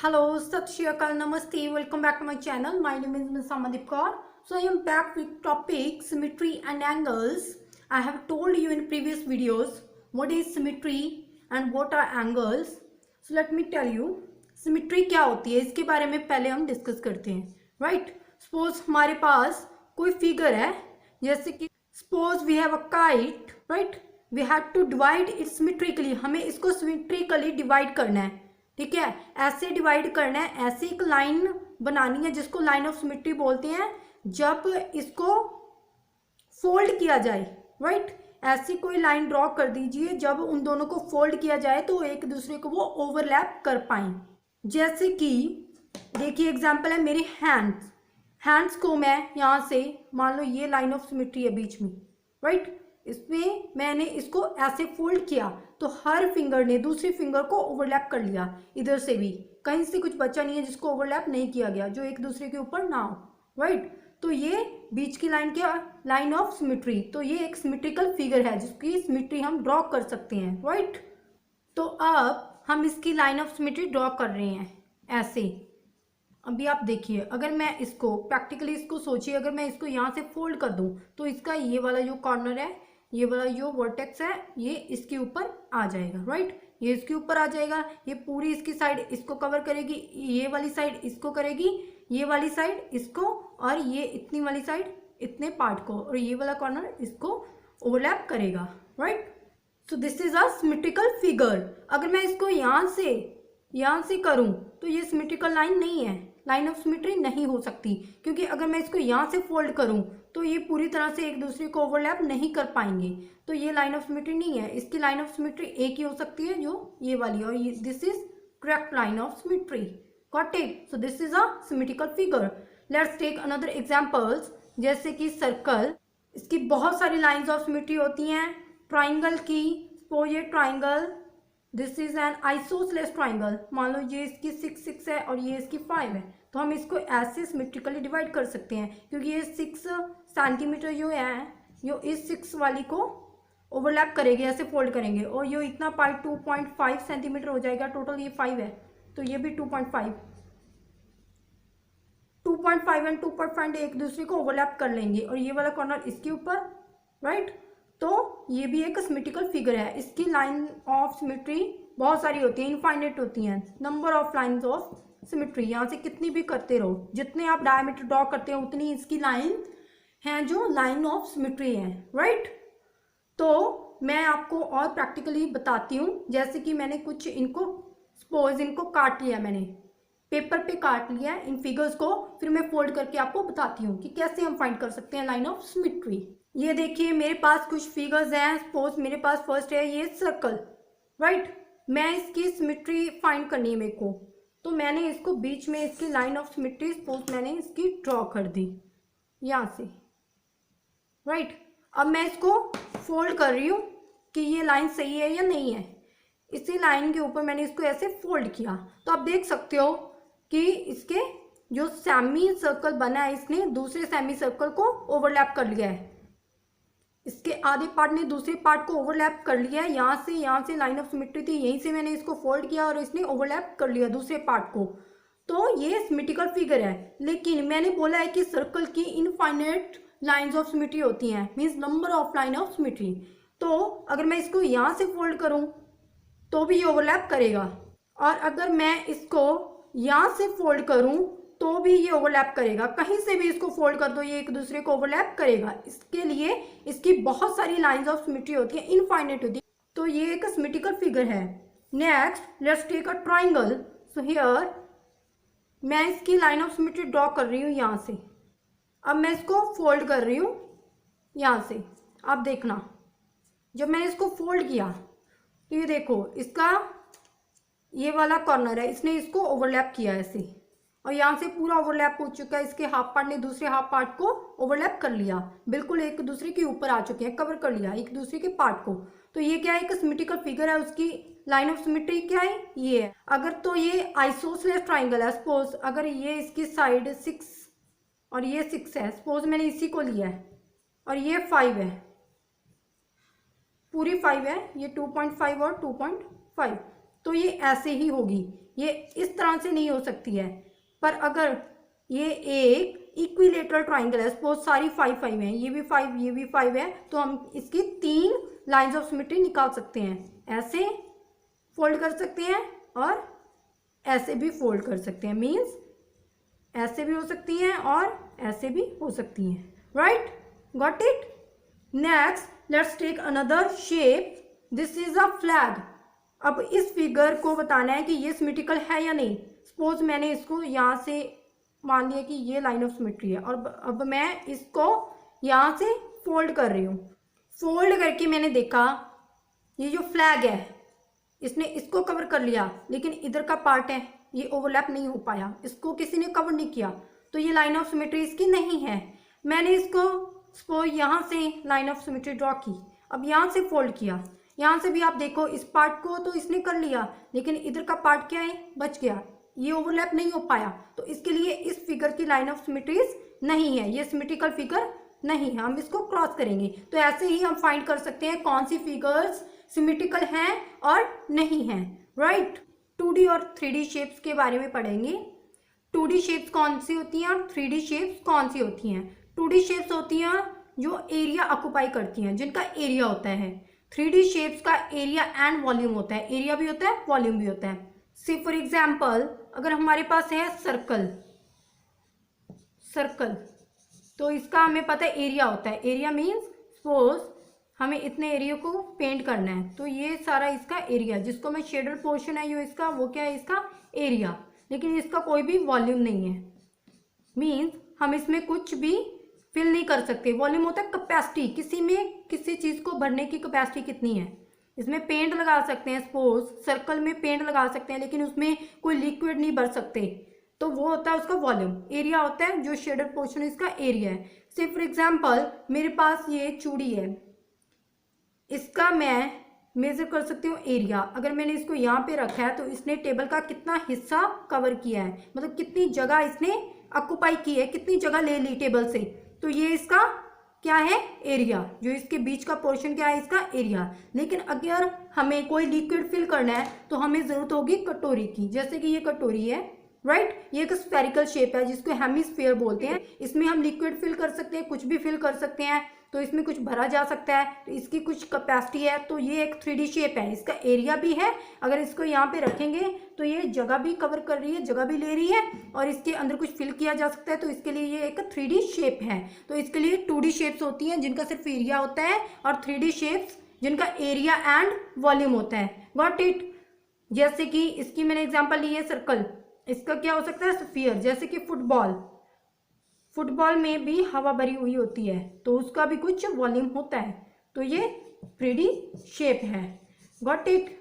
Hello, Sat Shri Akal, Namaste. Welcome back to my channel. My name is Ms. Amandeep Kaur. So I am back with topic symmetry and angles. I have told you in previous videos what is symmetry and what are angles. So let me tell you symmetry क्या होती है इसके बारे में पहले हम discuss करते हैं. Right? Suppose हमारे पास कोई फिगर है, जैसे कि suppose we have a kite, right? We have to divide it symmetrically. हमें इसको symmetrically divide करना है. ठीक है, ऐसे डिवाइड करना है, ऐसे एक लाइन बनानी है जिसको लाइन ऑफ सिमेट्री बोलते हैं. जब इसको फोल्ड किया जाए, राइट, ऐसी कोई लाइन ड्रॉ कर दीजिए जब उन दोनों को फोल्ड किया जाए तो एक दूसरे को वो ओवरलैप कर पाए. जैसे कि देखिए एग्जांपल है मेरे हैंड्स को मैं यहाँ से मान लो ये लाइन ऑफ सिमेट्री है बीच में, राइट, इसमें मैंने इसको ऐसे फोल्ड किया तो हर फिंगर ने दूसरी फिंगर को ओवरलैप कर लिया. इधर से भी कहीं से कुछ बचा नहीं है जिसको ओवरलैप नहीं किया गया, जो एक दूसरे के ऊपर ना हो, राइट. तो ये बीच की लाइन क्या, लाइन ऑफ सिमेट्री. तो ये एक सिमेट्रिकल फिगर है जिसकी सिमेट्री हम ड्रॉ कर सकते हैं, राइट. तो अब हम इसकी लाइन ऑफ सिमेट्री ड्रॉ कर रहे हैं ऐसे. अभी आप देखिए, अगर मैं इसको प्रैक्टिकली इसको सोचिए, अगर मैं इसको यहाँ से फोल्ड कर दूं तो इसका ये वाला जो कॉर्नर है, ये वाला जो वर्टेक्स है, ये इसके ऊपर आ जाएगा, राइट. ये इसके ऊपर आ जाएगा, ये पूरी इसकी साइड इसको कवर करेगी, ये वाली साइड इसको करेगी, ये वाली साइड इसको, और ये इतनी वाली साइड इतने पार्ट को, और ये वाला कॉर्नर इसको ओवरलैप करेगा, right. So this is a symmetrical figure. अगर मैं इसको यहाँ से करूँ तो ये सिमेट्रिकल लाइन नहीं है, लाइन ऑफ सिमेट्री नहीं हो सकती, क्योंकि अगर मैं इसको यहाँ से फोल्ड करूँ तो ये पूरी तरह से एक दूसरे को ओवरलैप नहीं कर पाएंगे. तो ये लाइन ऑफ सिमेट्री नहीं है. इसकी लाइन ऑफ सिमेट्री एक ही हो सकती है, जो ये वाली, और ये this is correct line of symmetry. Got it? So this is a symmetrical figure. Let's take another examples. जैसे कि सर्कल, इसकी बहुत सारी लाइन्स ऑफ सिमेट्री होती हैं. ट्राइंगल की, सपोज ये triangle, this is an isosceles triangle. मान लो ये इसकी 6 है और ये इसकी 5 है, तो हम इसको ऐसे सिमेट्रिकली डिवाइड कर सकते हैं, क्योंकि ये 6 सेंटीमीटर जो है यो इस 6 वाली को ओवरलैप करेगी, ऐसे फोल्ड करेंगे, और ये इतना पार्ट 2.5 सेंटीमीटर हो जाएगा. टोटल ये 5 है तो ये भी 2.5 एंड 2.5 एक दूसरे को ओवरलैप कर लेंगे, और ये वाला कॉर्नर इसके ऊपर, राइट. तो ये भी एक सिमेट्रिकल फिगर है. इसकी लाइन ऑफ सिमेट्री बहुत सारी होती है, इनफाइनाइट होती हैं, number of lines of symmetry. यहाँ से कितनी भी करते रहो, जितने आप डायमीटर ड्रॉ करते हो उतनी इसकी लाइन हैं जो लाइन ऑफ सिमेट्री है, राइट. तो मैं आपको और प्रैक्टिकली बताती हूँ. जैसे कि मैंने कुछ इनको सपोज इनको काट लिया, मैंने पेपर पे काट लिया इन फिगर्स को, फिर मैं फोल्ड करके आपको बताती हूँ कि कैसे हम फाइंड कर सकते हैं लाइन ऑफ सिमेट्री. ये देखिए मेरे पास कुछ फिगर्स हैं. सपोज मेरे पास फर्स्ट है ये सर्कल, राइट. मैं इसकी सिमेट्री फाइंड करनी है मेरे को, तो मैंने इसको बीच में इसकी लाइन ऑफ सिमेट्री सपोज मैंने इसकी ड्रॉ कर दी यहाँ से, राइट. अब मैं इसको फोल्ड कर रही हूँ कि ये लाइन सही है या नहीं है. इसी लाइन के ऊपर मैंने इसको ऐसे फोल्ड किया, तो आप देख सकते हो कि इसके जो सेमी सर्कल बना है इसने दूसरे सेमी सर्कल को ओवरलैप कर लिया है. इसके आधे पार्ट ने दूसरे पार्ट को ओवरलैप कर लिया है. यहाँ से लाइन ऑफ सिमेट्री थी, यहीं से मैंने इसको फोल्ड किया और इसने ओवरलैप कर लिया दूसरे पार्ट को. तो ये सिमेट्रिकल फिगर है. लेकिन मैंने बोला है कि सर्कल की इनफाइनाइट लाइंस ऑफ सिमेट्री होती हैं, means number of line of symmetry. तो अगर मैं इसको यहाँ से फोल्ड करूँ तो भी ये ओवरलैप करेगा, और अगर मैं इसको यहाँ से फोल्ड करूँ तो भी ये ओवरलैप करेगा. कहीं से भी इसको फोल्ड कर दो ये एक दूसरे को ओवरलैप करेगा. इसके लिए इसकी बहुत सारी लाइंस ऑफ सिमेट्री होती है, इनफाइनाइट होती है. तो ये एक सिमेट्रिकल फिगर है. Next let's take a triangle. So here मैं इसकी लाइन ऑफ सिमेट्री ड्रॉ कर रही हूँ यहाँ से. अब मैं इसको फोल्ड कर रही हूँ यहाँ से. आप देखना, जब मैंने इसको फोल्ड किया तो ये देखो इसका ये वाला कॉर्नर है, इसने इसको ओवरलैप किया ऐसे, और यहाँ से पूरा ओवरलैप हो चुका है. इसके हाफ पार्ट ने दूसरे हाफ पार्ट को ओवरलैप कर लिया, बिल्कुल एक दूसरे के ऊपर आ चुके हैं, कवर कर लिया एक दूसरे के पार्ट को. तो ये क्या है, एक सिमेट्रिकल फिगर है. उसकी लाइन ऑफ सिमेट्री क्या है, ये है. अगर तो ये आइसोसेलेस ट्राइंगल है, सपोज अगर ये इसकी साइड 6 और ये 6 है, सपोज मैंने इसी को लिया है, और ये 5 है, पूरी 5 है, ये 2.5 और 2.5. तो ये ऐसे ही होगी, ये इस तरह से नहीं हो सकती है। पर अगर ये एक इक्विलेटरल ट्राइंगल है, सपोज सारी 5 5 है, ये भी 5 ये भी 5 है, तो हम इसकी 3 लाइंस ऑफ सिमेट्री निकाल सकते हैं। ऐसे फोल्ड कर सकते हैं और ऐसे भी फोल्ड कर सकते हैं, मीन्स ऐसे भी हो सकती हैं और ऐसे भी हो सकती हैं, right? Got it? Next let's take another shape, this is a flag. अब इस फिगर को बताना है कि ये सिमेट्रिकल है या नहीं। सपोज मैंने इसको यहाँ से मान लिया कि ये लाइन ऑफ सिमेट्री है, और अब मैं इसको यहाँ से फोल्ड कर रही हूँ। फोल्ड करके मैंने देखा ये जो फ्लैग है इसने इसको कवर कर लिया, लेकिन इधर का पार्ट है ये ओवरलैप नहीं हो पाया, इसको किसी ने कवर नहीं किया, तो ये लाइन ऑफ सिमेट्री इसकी नहीं है। मैंने इसको सपोज यहाँ से लाइन ऑफ सिमेट्री ड्रॉ की, अब यहाँ से फोल्ड किया, यहाँ से भी आप देखो इस पार्ट को तो इसने कर लिया, लेकिन इधर का पार्ट क्या है, बच गया, ये ओवरलैप नहीं हो पाया, तो इसके लिए इस फिगर की लाइन ऑफ सिमेट्रीज नहीं है, ये सिमेट्रिकल फिगर नहीं है, हम इसको क्रॉस करेंगे। तो ऐसे ही हम फाइंड कर सकते हैं कौन सी फिगर्स सिमेट्रिकल हैं और नहीं हैं, राइट? 2D और 3D शेप्स के बारे में पढ़ेंगे। 2D शेप्स कौन सी होती हैं और 3D शेप्स कौन सी होती हैं? 2D शेप्स होती हैं जो एरिया ऑक्यूपाई करती हैं, जिनका एरिया होता है। 3D शेप्स का एरिया एंड वॉल्यूम होता है, एरिया भी होता है वॉल्यूम भी होता है। से फॉर एग्जाम्पल अगर हमारे पास है सर्कल, सर्कल तो इसका हमें पता है एरिया होता है, एरिया मीन्स सपोज हमें इतने एरिया को पेंट करना है, तो ये सारा इसका एरिया, जिसको मैं शेडेड पोर्शन है जो इसका, वो क्या है, इसका एरिया, लेकिन इसका कोई भी वॉल्यूम नहीं है, मीन्स हम इसमें कुछ भी फिल नहीं कर सकते। वॉल्यूम होता है कैपेसिटी, किसी में किसी चीज़ को भरने की कैपेसिटी कितनी है। इसमें पेंट लगा सकते हैं, सपोज सर्कल में पेंट लगा सकते हैं, लेकिन उसमें कोई लिक्विड नहीं भर सकते, तो वो होता है उसका वॉल्यूम। एरिया होता है जो शेडेड पोर्शन इसका एरिया है। से फॉर एग्जाम्पल मेरे पास ये चूड़ी है, इसका मैं मेजर कर सकती हूँ एरिया। अगर मैंने इसको यहाँ पे रखा है तो इसने टेबल का कितना हिस्सा कवर किया है, मतलब कितनी जगह इसने ऑक्यूपाई की है, कितनी जगह ले ली टेबल से, तो ये इसका क्या है, एरिया। जो इसके बीच का पोर्शन क्या है, इसका एरिया। लेकिन अगर हमें कोई लिक्विड फिल करना है तो हमें ज़रूरत होगी कटोरी की, जैसे कि ये कटोरी है, राइट? ये एक स्फेरिकल शेप है जिसको हेमिस्फीयर बोलते हैं। इसमें हम लिक्विड फिल कर सकते हैं, कुछ भी फिल कर सकते हैं, तो इसमें कुछ भरा जा सकता है, तो इसकी कुछ कैपेसिटी है। तो ये एक 3D शेप है, इसका एरिया भी है, अगर इसको यहाँ पे रखेंगे तो ये जगह भी कवर कर रही है, जगह भी ले रही है, और इसके अंदर कुछ फिल किया जा सकता है, तो इसके लिए ये एक 3D शेप है। तो इसके लिए 2D शेप्स होती हैं जिनका सिर्फ एरिया होता है, और 3D शेप्स जिनका एरिया एंड वॉल्यूम होता है। Got it? जैसे कि इसकी मैंने एग्जाम्पल ली है सर्कल, इसका क्या हो सकता है, स्फीयर। जैसे कि फुटबॉल, फुटबॉल में भी हवा भरी हुई होती है, तो उसका भी कुछ वॉल्यूम होता है, तो ये 3D शेप है। Got it?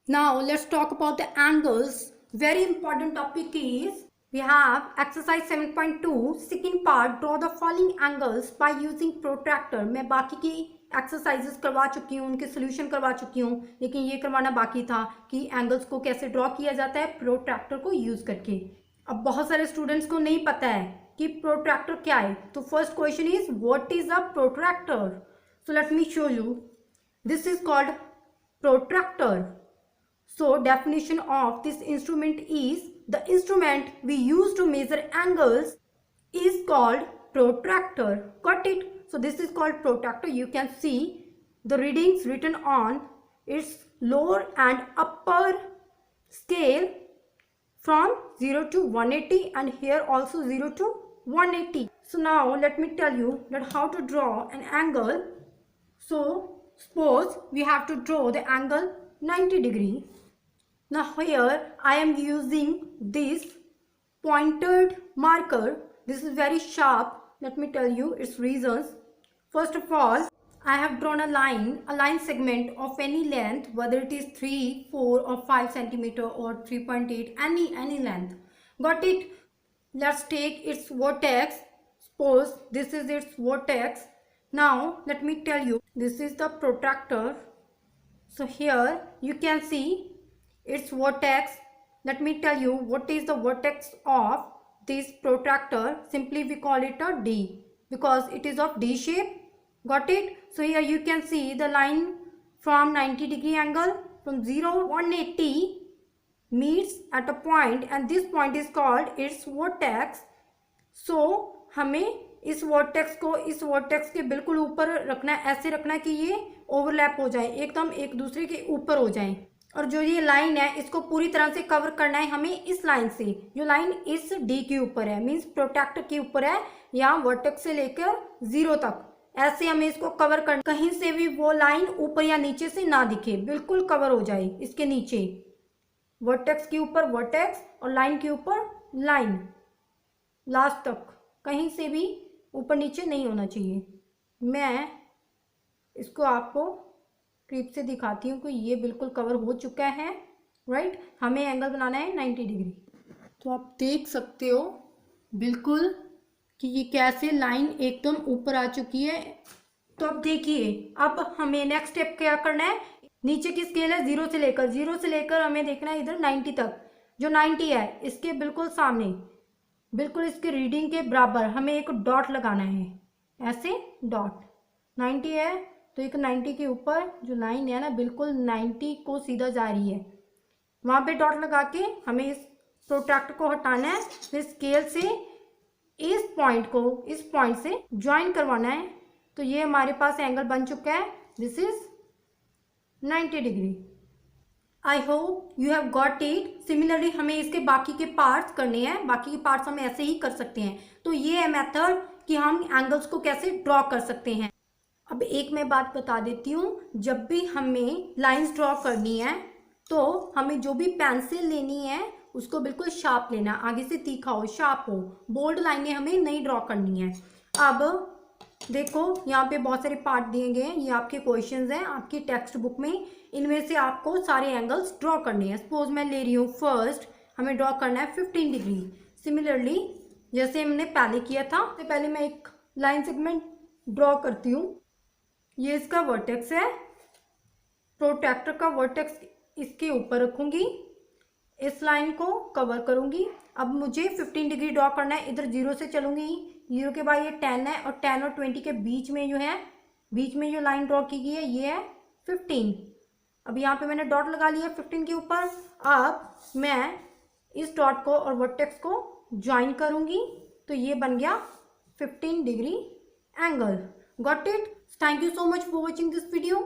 Now let's talk about the angles. Very important topic is we have exercise 7.2 second part, draw the following angles by using protractor. मैं बाकी की एक्सरसाइजेस करवा चुकी हूँ, उनके सोल्यूशन करवा चुकी हूँ, लेकिन ये करवाना बाकी था कि एंगल्स को कैसे ड्रॉ किया जाता है प्रोट्रैक्टर को यूज करके। अब बहुत सारे स्टूडेंट्स को नहीं पता है कि प्रोट्रैक्टर क्या है, तो first question is what is a protractor? So let me show you, this is called protractor. So definition of this instrument is the instrument we use to measure angles is called protractor. Got it? So this is called protractor. You can see the readings written on its lower and upper scale from 0 to 180, and here also 0 to 180. So now let me tell you that how to draw an angle. So suppose we have to draw the angle 90 degree. Now here I am using this pointed marker. This is very sharp. Let me tell you its reasons. First of all, I have drawn a line segment of any length, whether it is 3, 4 or 5 centimeter or 3.8, any length. Got it? Let's take its vertex. Suppose this is its vertex. Now let me tell you, this is the protractor. So here you can see its vertex. Let me tell you what is the vertex of this protractor. Simply we call it a D because it is of D shape. Got it? So here you can see the line from 90 degree angle from 0 180 meets at a point and this point is called its vertex. So हमें इस vertex को इस vertex के बिल्कुल ऊपर रखना है, ऐसे रखना है कि ये ओवरलैप हो जाए, एकदम एक दूसरे के ऊपर हो जाए। और जो ये लाइन है इसको पूरी तरह से कवर करना है हमें इस लाइन से, जो लाइन इस डी के ऊपर है, मीन्स प्रोटेक्टर के ऊपर है, यहाँ वर्टेक्स से लेकर 0 तक ऐसे हमें इसको कवर करना, कहीं से भी वो लाइन ऊपर या नीचे से ना दिखे, बिल्कुल कवर हो जाए इसके नीचे, वर्टेक्स के ऊपर वर्टेक्स और लाइन के ऊपर लाइन, लास्ट तक कहीं से भी ऊपर नीचे नहीं होना चाहिए। मैं इसको आपको क्लिप से दिखाती हूँ कि ये बिल्कुल कवर हो चुका है, राइट। हमें एंगल बनाना है 90 डिग्री। तो आप देख सकते हो बिल्कुल कि ये कैसे लाइन एकदम ऊपर आ चुकी है। तो अब देखिए, अब हमें नेक्स्ट स्टेप क्या करना है, नीचे की स्केल है 0 से लेकर हमें देखना है इधर 90 तक। जो 90 है इसके बिल्कुल सामने, बिल्कुल इसके रीडिंग के बराबर हमें एक डॉट लगाना है, ऐसे डॉट। 90 है तो एक 90 के ऊपर जो लाइन है ना बिल्कुल 90 को सीधा जा रही है, वहाँ पे डॉट लगा के हमें इस प्रोट्रैक्टर को हटाना है, फिर स्केल से इस पॉइंट को इस पॉइंट से ज्वाइन करवाना है। तो ये हमारे पास एंगल बन चुका है, this is 90 degree. I hope you have got it. Similarly हमें इसके बाकी के पार्ट्स करने हैं, बाकी के पार्ट्स हम ऐसे ही कर सकते हैं। तो ये है मेथड कि हम एंगल्स को कैसे ड्रॉ कर सकते हैं। अब एक मैं बात बता देती हूँ, जब भी हमें लाइंस ड्रॉ करनी है तो हमें जो भी पेंसिल लेनी है उसको बिल्कुल शार्प लेना, आगे से तीखा हो, शार्प हो, बोल्ड लाइनें हमें नहीं ड्रॉ करनी है। अब देखो यहाँ पे बहुत सारे पार्ट दिए गए हैं, ये आपके क्वेश्चंस हैं आपकी टेक्स्ट बुक में, इनमें से आपको सारे एंगल्स ड्रॉ करने हैं। सपोज मैं ले रही हूँ फर्स्ट, हमें ड्रॉ करना है 15 डिग्री। सिमिलरली जैसे हमने पहले किया था, तो पहले मैं एक लाइन सेगमेंट ड्रॉ करती हूँ। ये इसका वर्टेक्स है, प्रोट्रैक्टर का वर्टेक्स इसके ऊपर रखूंगी, इस लाइन को कवर करूंगी। अब मुझे 15 डिग्री ड्रॉ करना है, इधर 0 से चलूंगी, 0 के बाद ये 10 है और 10 और 20 के बीच में जो है, बीच में जो लाइन ड्रॉ की गई है ये है 15। अब यहाँ पे मैंने डॉट लगा लिया 15 के ऊपर। अब मैं इस डॉट को और वर्टेक्स को ज्वाइन करूंगी, तो ये बन गया 15 degree angle. Got it? Thank you so much for watching this video.